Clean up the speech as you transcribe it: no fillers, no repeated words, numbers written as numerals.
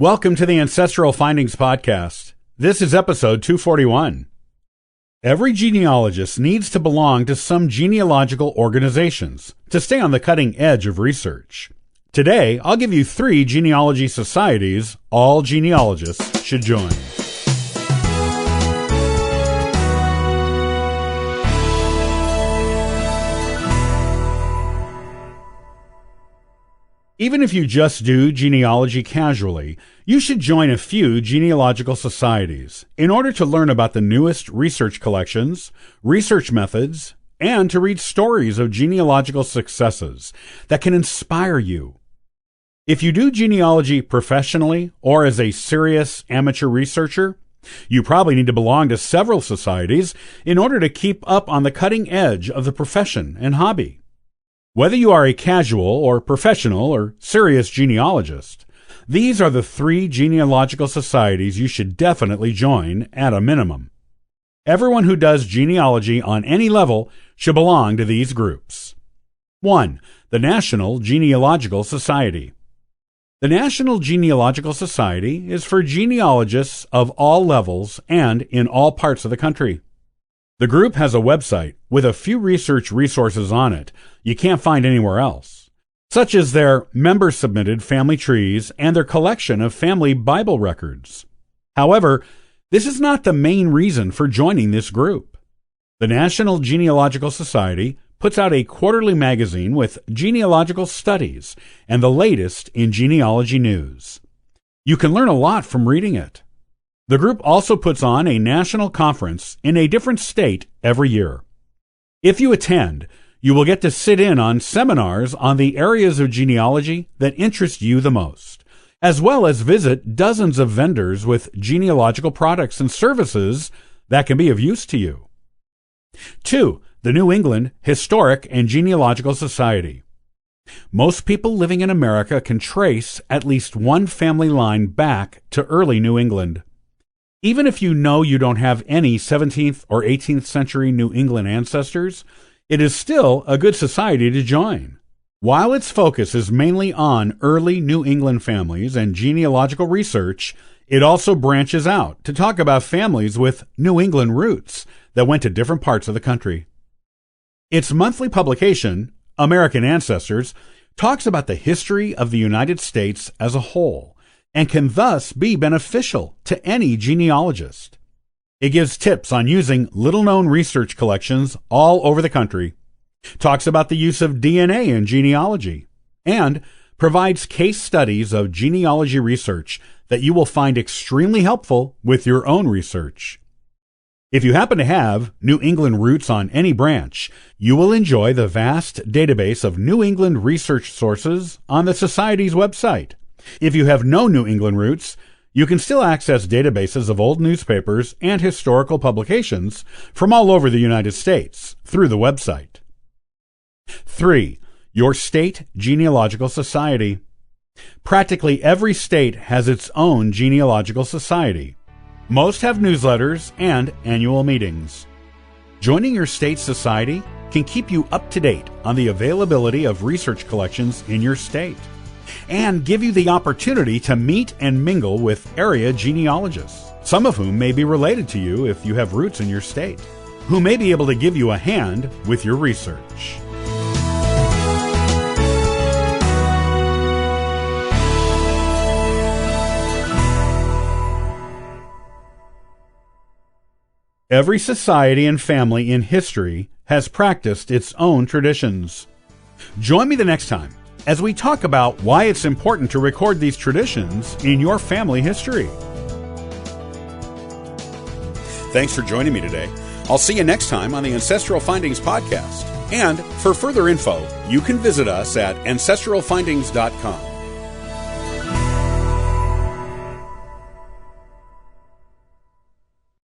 Welcome to the Ancestral Findings Podcast. This is episode 241. Every genealogist needs to belong to some genealogical organizations to stay on the cutting edge of research. Today, I'll give you 3 genealogy societies all genealogists should join. Even if you just do genealogy casually, you should join a few genealogical societies in order to learn about the newest research collections, research methods, and to read stories of genealogical successes that can inspire you. If you do genealogy professionally or as a serious amateur researcher, you probably need to belong to several societies in order to keep up on the cutting edge of the profession and hobby. Whether you are a casual or professional or serious genealogist, these are the 3 genealogical societies you should definitely join at a minimum. Everyone who does genealogy on any level should belong to these groups. 1. The National Genealogical Society. The National Genealogical Society is for genealogists of all levels and in all parts of the country. The group has a website with a few research resources on it you can't find anywhere else, such as their member-submitted family trees and their collection of family Bible records. However, this is not the main reason for joining this group. The National Genealogical Society puts out a quarterly magazine with genealogical studies and the latest in genealogy news. You can learn a lot from reading it. The group also puts on a national conference in a different state every year. If you attend, you will get to sit in on seminars on the areas of genealogy that interest you the most, as well as visit dozens of vendors with genealogical products and services that can be of use to you. 2. The New England Historic and Genealogical Society. Most people living in America can trace at least one family line back to early New England. Even if you know you don't have any 17th or 18th century New England ancestors, it is still a good society to join. While its focus is mainly on early New England families and genealogical research, it also branches out to talk about families with New England roots that went to different parts of the country. Its monthly publication, American Ancestors, talks about the history of the United States as a whole, and can thus be beneficial to any genealogist. It gives tips on using little-known research collections all over the country, talks about the use of DNA in genealogy, and provides case studies of genealogy research that you will find extremely helpful with your own research. If you happen to have New England roots on any branch, you will enjoy the vast database of New England research sources on the Society's website. If you have no New England roots, you can still access databases of old newspapers and historical publications from all over the United States through the website. 3. Your State Genealogical Society. Practically every state has its own genealogical society. Most have newsletters and annual meetings. Joining your state society can keep you up to date on the availability of research collections in your state, and give you the opportunity to meet and mingle with area genealogists, some of whom may be related to you if you have roots in your state, who may be able to give you a hand with your research. Every society and family in history has practiced its own traditions. Join me the next time as we talk about why it's important to record these traditions in your family history. Thanks for joining me today. I'll see you next time on the Ancestral Findings Podcast. And for further info, you can visit us at ancestralfindings.com.